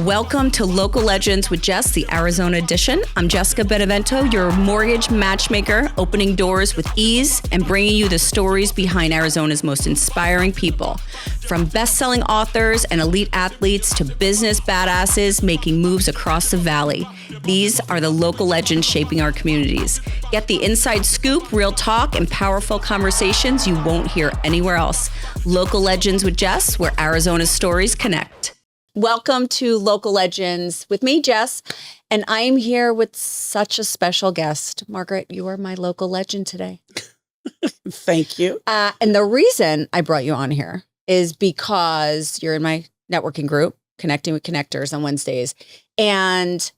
Welcome to Local Legends with Jess, the Arizona edition. I'm Jessica Benevento, your mortgage matchmaker, opening doors with ease and bringing you the stories behind Arizona's most inspiring people. From best-selling authors and elite athletes to business badasses making moves across the valley. These are the local legends shaping our communities. Get the inside scoop, real talk, and powerful conversations you won't hear anywhere else. Local Legends with Jess, where Arizona's stories connect. Welcome to Local Legends with me, Jess, and I am here with such a special guest. Margaret, you are my local legend today. Thank you. And the reason I brought you on here is because you're in my networking group, Connecting with Connectors on Wednesdays. And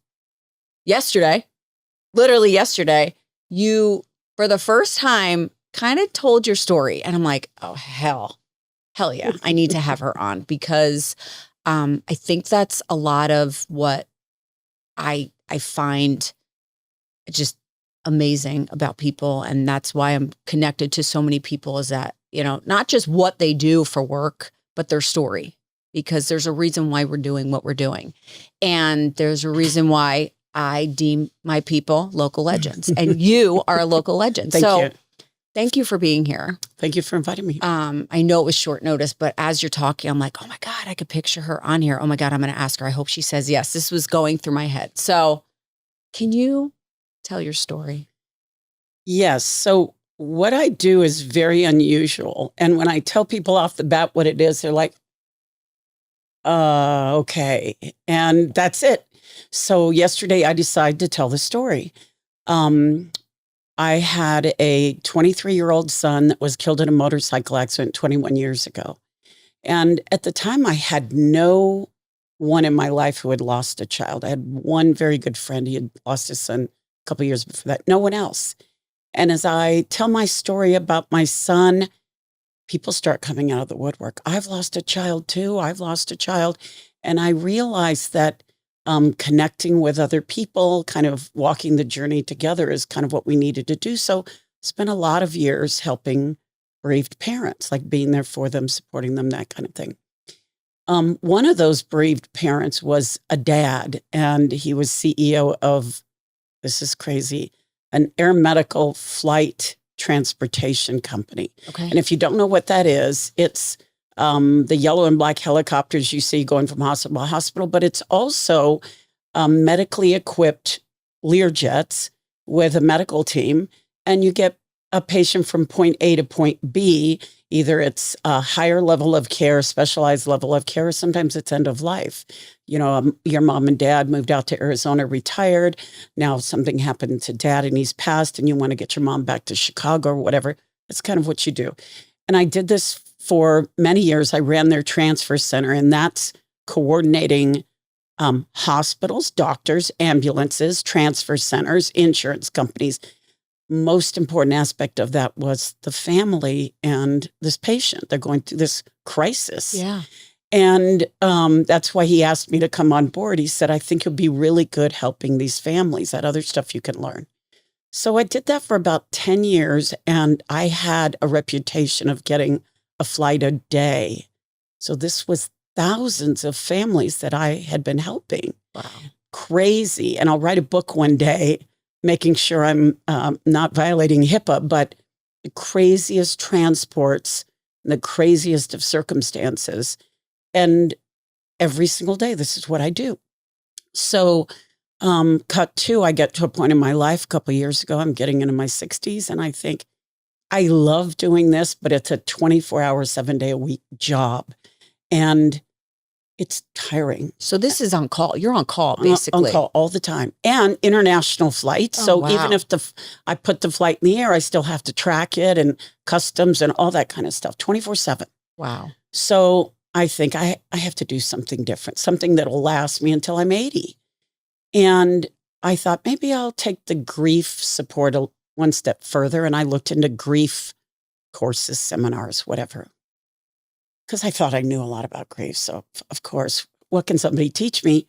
literally yesterday, you, for the first time, kind of told your story. And I'm like, oh, hell yeah, I need to have her on because I think that's a lot of what I find just amazing about people. And that's why I'm connected to so many people is that, not just what they do for work, but their story, because there's a reason why we're doing what we're doing. And there's a reason why I deem my people local legends and you are a local legend. Thank you for being here. Thank you for inviting me. I know it was short notice, but as you're talking, I'm like, oh my God, I could picture her on here. Oh my God, I'm going to ask her. I hope she says yes. This was going through my head. So can you tell your story? Yes. So what I do is very unusual. And when I tell people off the bat what it is, they're like, okay. And that's it. So yesterday I decided to tell the story. I had a 23-year-old son that was killed in a motorcycle accident 21 years ago. And at the time, I had no one in my life who had lost a child. I had one very good friend. He had lost his son a couple of years before that. No one else. And as I tell my story about my son, people start coming out of the woodwork. I've lost a child too. I've lost a child. And I realized that connecting with other people, kind of walking the journey together is kind of what we needed to do. So spent a lot of years helping bereaved parents, like being there for them, supporting them, that kind of thing. One of those bereaved parents was a dad, and he was CEO of, this is crazy, an air medical flight transportation company. Okay. And if you don't know what that is, it's the yellow and black helicopters you see going from hospital to hospital, but it's also medically equipped Learjets with a medical team. And you get a patient from point A to point B. Either it's a higher level of care, specialized level of care, or sometimes it's end of life. Your mom and dad moved out to Arizona, retired. Now something happened to dad and he's passed and you want to get your mom back to Chicago or whatever. That's kind of what you do. And I did this for many years. I ran their transfer center, and that's coordinating hospitals, doctors, ambulances, transfer centers, insurance companies. Most important aspect of that was the family and this patient. They're going through this crisis. Yeah. And that's why he asked me to come on board. He said, I think you'll be really good helping these families, that other stuff you can learn. So I did that for about 10 years, and I had a reputation of getting a flight a day. So this was thousands of families that I had been helping. Wow. Crazy. And I'll write a book one day, making sure I'm not violating HIPAA, but the craziest transports, the craziest of circumstances. And every single day, this is what I do. So cut to, I get to a point in my life a couple of years ago, I'm getting into my 60s, and I think, I love doing this, but it's a 24-hour, 7-day-a-week job. And it's tiring. So this is on call. You're on call, basically. On call all the time. And international flights. Oh, so wow. even if I put the flight in the air, I still have to track it and customs and all that kind of stuff, 24/7. Wow. So I think I have to do something different, something that'll last me until I'm 80. And I thought maybe I'll take the grief support one step further. And I looked into grief courses, seminars, whatever, because I thought I knew a lot about grief. So of course, what can somebody teach me?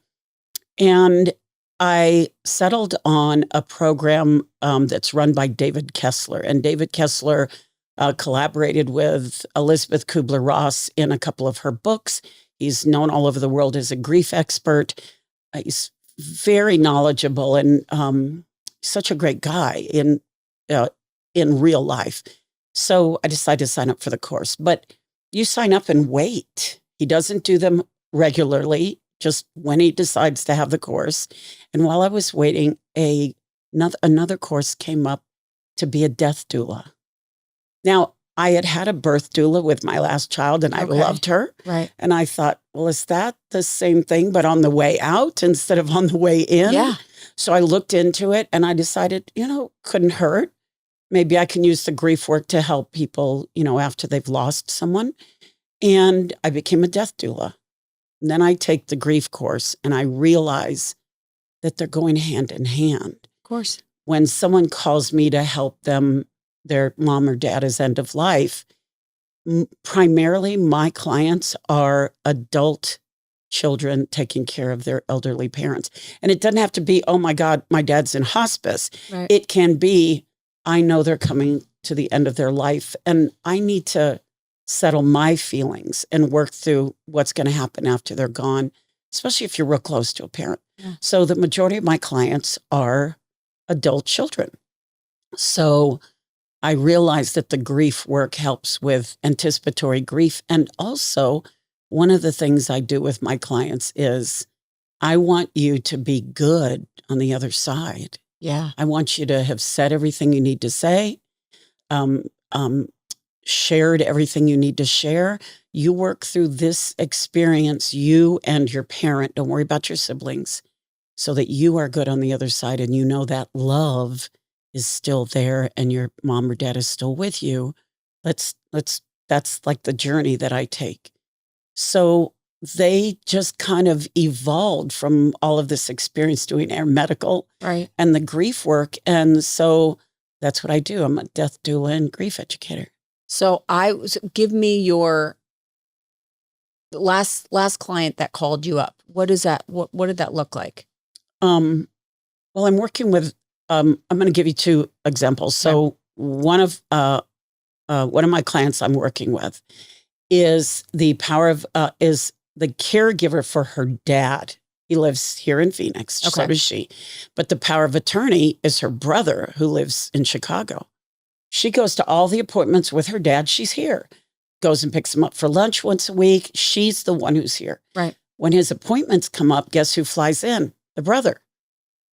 And I settled on a program that's run by David Kessler. And David Kessler collaborated with Elizabeth Kubler-Ross in a couple of her books. He's known all over the world as a grief expert. He's very knowledgeable and such a great guy in real life. So I decided to sign up for the course. But you sign up and wait. He doesn't do them regularly, just when he decides to have the course. And while I was waiting, another course came up to be a death doula. Now, I had a birth doula with my last child, and I loved her. Right. And I thought, well, is that the same thing, but on the way out instead of on the way in? Yeah. So I looked into it, and I decided, couldn't hurt. Maybe I can use the grief work to help people, after they've lost someone. And I became a death doula. And then I take the grief course, and I realize that they're going hand in hand. Of course. When someone calls me to help them, their mom or dad is end of life, primarily my clients are adult children taking care of their elderly parents. And it doesn't have to be, oh my God, my dad's in hospice. Right. It can be, I know they're coming to the end of their life and I need to settle my feelings and work through what's going to happen after they're gone, especially if you're real close to a parent. Yeah. So the majority of my clients are adult children. So I realized that the grief work helps with anticipatory grief. And also, one of the things I do with my clients is I want you to be good on the other side. Yeah. I want you to have said everything you need to say, shared everything you need to share. You work through this experience, you and your parent. Don't worry about your siblings, so that you are good on the other side and you know that love is still there and your mom or dad is still with you. That's like the journey that I take. So they just kind of evolved from all of this experience doing air medical Right. and the grief work. And so that's what I do. I'm a death doula and grief educator. So give me your last client that called you up. What is that? What did that look like? Well, I'm working with, I'm going to give you two examples. So one of my clients I'm working with is the caregiver for her dad. He lives here in Phoenix. Okay. So does she. But the power of attorney is her brother who lives in Chicago. She goes to all the appointments with her dad. She's here. Goes and picks him up for lunch once a week. She's the one who's here. Right. When his appointments come up, guess who flies in? The brother.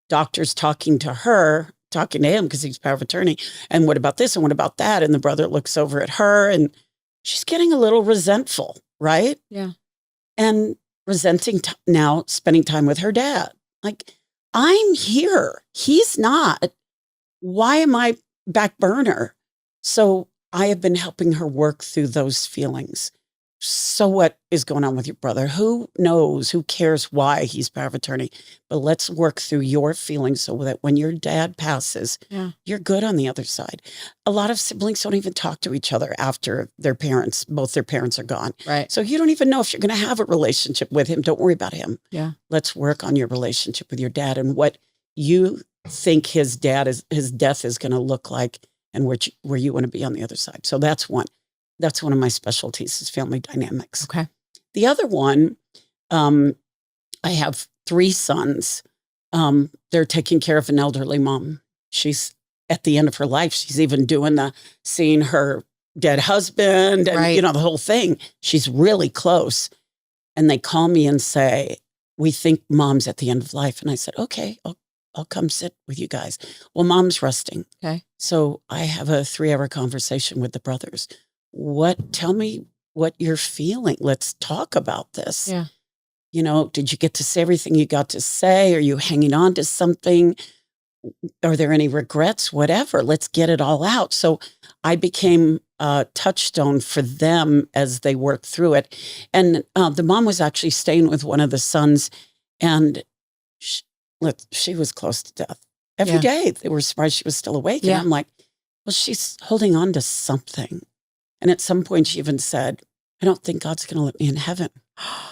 Doctor's talking to him because he's power of attorney. And what about this? And what about that? And the brother looks over at her and she's getting a little resentful, right? Yeah. And resenting now spending time with her dad. Like, I'm here. He's not. Why am I back burner? So I have been helping her work through those feelings. So what is going on with your brother? Who knows? Who cares why he's power of attorney? But let's work through your feelings so that when your dad passes, you're good on the other side. A lot of siblings don't even talk to each other after both their parents are gone. Right. So you don't even know if you're going to have a relationship with him. Don't worry about him. Yeah. Let's work on your relationship with your dad and what you think his death is going to look like and where you want to be on the other side. So that's one. That's one of my specialties is family dynamics. Okay. The other one, I have 3 sons. They're taking care of an elderly mom. She's at the end of her life. She's even doing seeing her dead husband and, the whole thing. She's really close. And they call me and say, we think mom's at the end of life. And I said, okay, I'll come sit with you guys. Well, mom's resting. Okay. So I have a 3-hour conversation with the brothers. Tell me what you're feeling. Let's talk about this. Yeah. Did you get to say everything you got to say? Are you hanging on to something? Are there any regrets? Whatever. Let's get it all out. So I became a touchstone for them as they worked through it. And the mom was actually staying with one of the sons, and she was close to death. Every day they were surprised she was still awake. And I'm like, well, she's holding on to something. And at some point she even said, I don't think God's going to let me in heaven.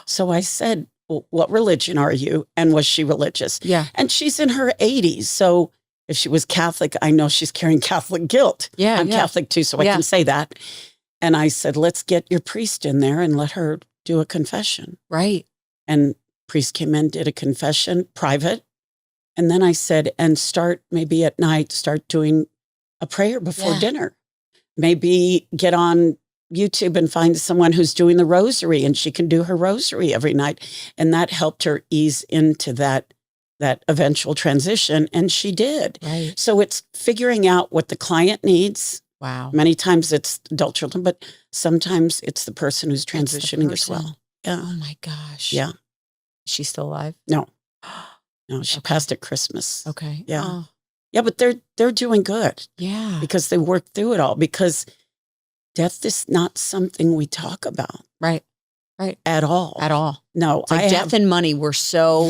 So I said, well, what religion are you? And was she religious? Yeah. And she's in her 80s. So if she was Catholic, I know she's carrying Catholic guilt. Yeah. I'm Catholic too, so I can say that. And I said, let's get your priest in there and let her do a confession. Right. And priest came in, did a confession, private. And then I said, and start maybe at night, start doing a prayer before dinner. Maybe get on YouTube and find someone who's doing the rosary, and she can do her rosary every night. And that helped her ease into that eventual transition. And she did. Right. So it's figuring out what the client needs. Wow. Many times it's adult children, but sometimes it's the person who's transitioning as well. Yeah. Oh my gosh. Yeah. Is she still alive? No. No, she passed at Christmas. Okay. Yeah. Oh. Yeah, but they're doing good. Yeah. Because they worked through it all. Because death is not something we talk about. Right. Right. At all. At all. No. It's like death and money were so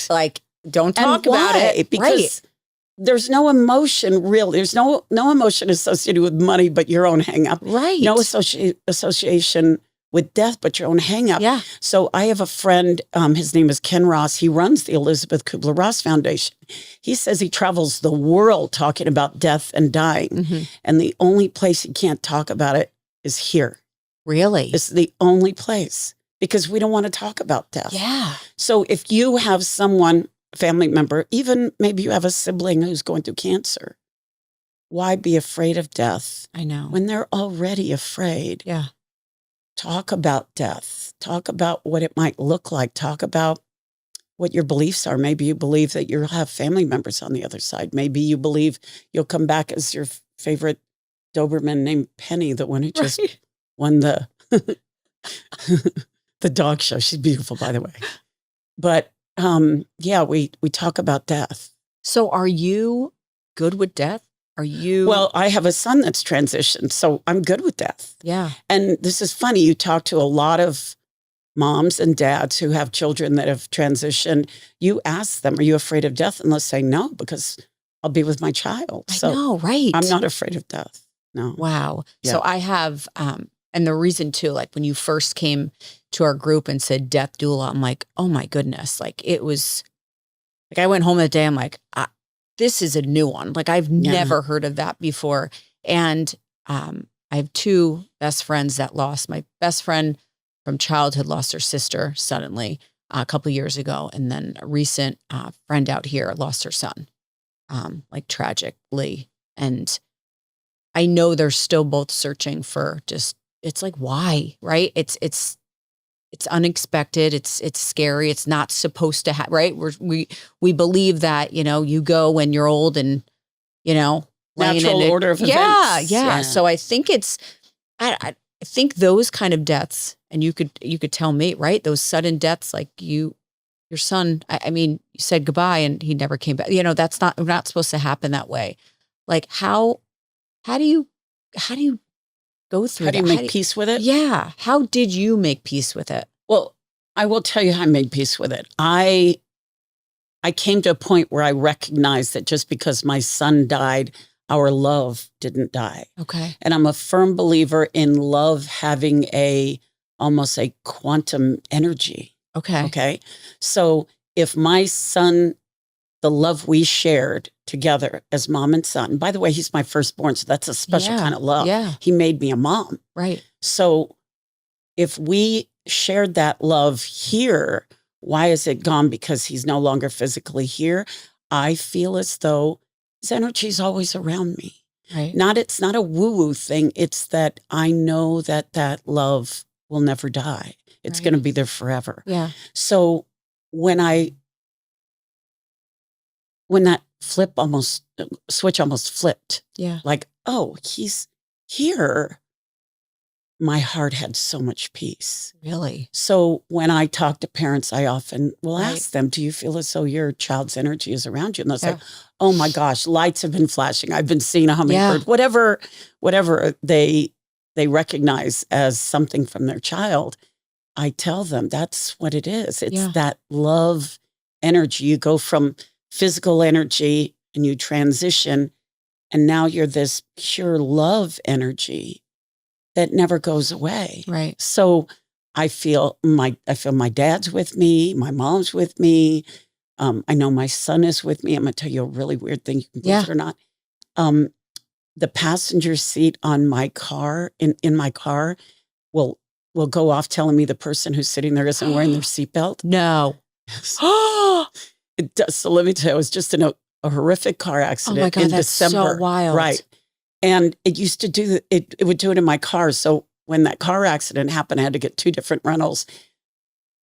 like, don't talk about it. Because there's no emotion really. There's no emotion associated with money but your own hang up. Right. No association with death but your own hang up. Yeah. So I have a friend, his name is Ken Ross. He runs the Elizabeth Kubler-Ross Foundation. He says he travels the world talking about death and dying. Mm-hmm. And the only place he can't talk about it is here. Really? It's the only place because we don't want to talk about death. Yeah. So if you have someone, family member, even maybe you have a sibling who's going through cancer, why be afraid of death? I know. When they're already afraid. Yeah. Talk about death. Talk about what it might look like. Talk about what your beliefs are. Maybe you believe that you'll have family members on the other side. Maybe you believe you'll come back as your favorite Doberman named Penny, the one who just won the the dog show. She's beautiful, by the way. But yeah, we talk about death. So are you good with death? Are you? Well, I have a son that's transitioned, so I'm good with death. Yeah. And this is funny. You talk to a lot of moms and dads who have children that have transitioned. You ask them, are you afraid of death? And they'll say no, because I'll be with my child. I know, right. I'm not afraid of death. No. Wow. Yeah. So I have, and the reason too, like when you first came to our group and said death doula, I'm like, oh my goodness. Like it was, like I went home that day, I'm like, this is a new one. Like I've never heard of that before. And I have two best friends that lost. My best friend from childhood lost her sister suddenly a couple of years ago. And then a recent friend out here lost her son, like tragically. And I know they're still both searching for just, it's like, why, right? It's unexpected. It's scary. It's not supposed to happen, right? We believe that, you go when you're old and, natural order of events. Yeah. So I think I think those kind of deaths, and you could tell me, right? Those sudden deaths, like your son, I mean, you said goodbye and he never came back. That's not supposed to happen that way. Like how do you go through that? How do you make peace with it? Yeah. How did you make peace with it? Well, I will tell you how I made peace with it. I came to a point where I recognized that just because my son died, our love didn't die. Okay. And I'm a firm believer in love having almost a quantum energy. Okay. Okay. So if my son, the love we shared together as mom and son, by the way, he's my firstborn, so that's a special kind of love. Yeah. He made me a mom. Right. So if we shared that love here, why is it gone? Because he's no longer physically here. I feel as though his energy is always around me. Right. It's not a woo-woo thing. It's that I know that love will never die. It's going to be there forever. Yeah. So when that switch almost flipped. Yeah. Like, oh, he's here. My heart had so much peace. Really? So when I talk to parents, I often will ask them, do you feel as though your child's energy is around you? And they'll say, oh my gosh, lights have been flashing. I've been seeing a hummingbird, whatever they recognize as something from their child. I tell them that's what it is. It's that love energy. You go from physical energy and you transition, and now you're this pure love energy that never goes away. Right. So I feel my dad's with me, my mom's with me. I know my son is with me. I'm going to tell you a really weird thing. You can believe it or not. The passenger seat on my car, in my car, will will go off telling me the person who's sitting there isn't wearing their seatbelt. No. It does. So let me tell you, I was just in a horrific car accident Oh my God, in that's December. so wild. Right. And it used to do it would do it in my car. So when that car accident happened, I had to get 2 different rentals.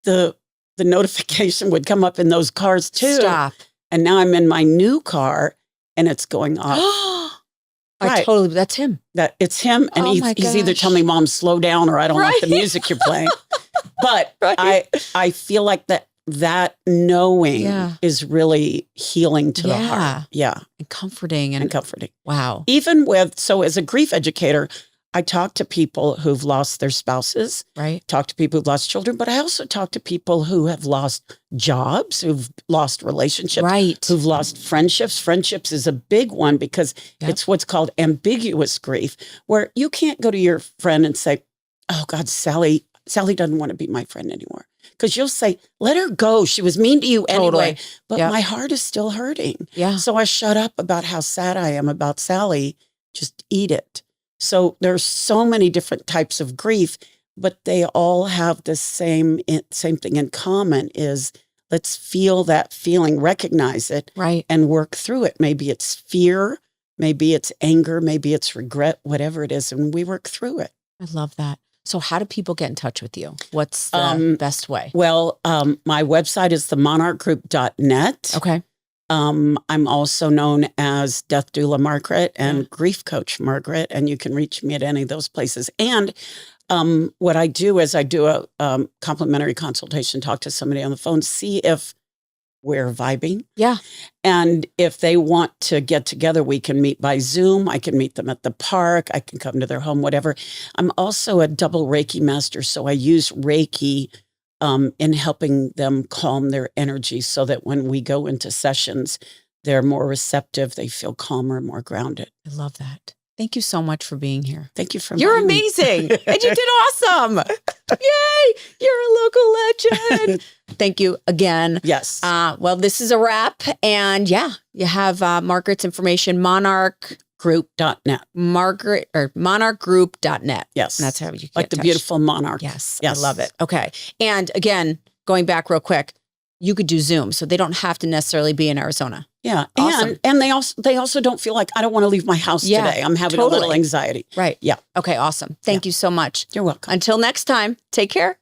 The notification would come up in those cars too. Stop. And now I'm in my new car and it's going off. That's him. That it's him, and Oh my he's either gosh. telling me, "Mom, slow down," or "I don't like the music you're playing." But Right. I feel like that knowing Yeah. is really healing to the Yeah. heart. Yeah, And comforting. and And comforting. wow. Even as a grief educator, I talk to people who've lost their spouses, Right. talk to people who've lost children, but I also talk to people who have lost jobs, who've lost relationships, Right. who've lost friendships. Friendships is a big one because Yep. it's what's called ambiguous grief, where you can't go to your friend and say, "Oh God, Sally doesn't want to be my friend anymore." Because you'll say, "Let her go. She was mean to you anyway." Totally. But Yep. my heart is still hurting. Yeah. So I shut up about how sad I am about Sally. Just eat it. So there's so many different types of grief, but they all have the same thing in common is let's feel that feeling, recognize it, Right. and work through it. Maybe it's fear, maybe it's anger, maybe it's regret, whatever it is, and we work through it. I love that. So how do people get in touch with you? What's the best way? Well, my website is themonarchgroup.net. Okay. I'm also known as Death Doula Margaret and Grief Coach Margaret, and you can reach me at any of those places. And what I do is I do a complimentary consultation, talk to somebody on the phone, see if we're vibing. Yeah. And if they want to get together, we can meet by Zoom. I can meet them at the park. I can come to their home, whatever. I'm also a double Reiki master, so I use Reiki in helping them calm their energy so that when we go into sessions, they're more receptive, they feel calmer, more grounded. I love that. Thank you so much for being here. Thank you for You're inviting me. amazing. And you did awesome. Yay. You're a local legend. Thank you again. Yes. Well, this is a wrap. And yeah, you have Margaret's information, Group.net. monarchgroup.net. Yes. And that's how you get Like the in touch. beautiful monarch. Yes, Yes. I love it. Okay. And again, going back real quick, you could do Zoom, so they don't have to necessarily be in Arizona. Yeah. Awesome. And they also don't feel like I don't want to leave my house Yeah, today. I'm having a totally. little anxiety. Right. Yeah. Okay, awesome. Thank you so much. You're welcome. Until next time, take care.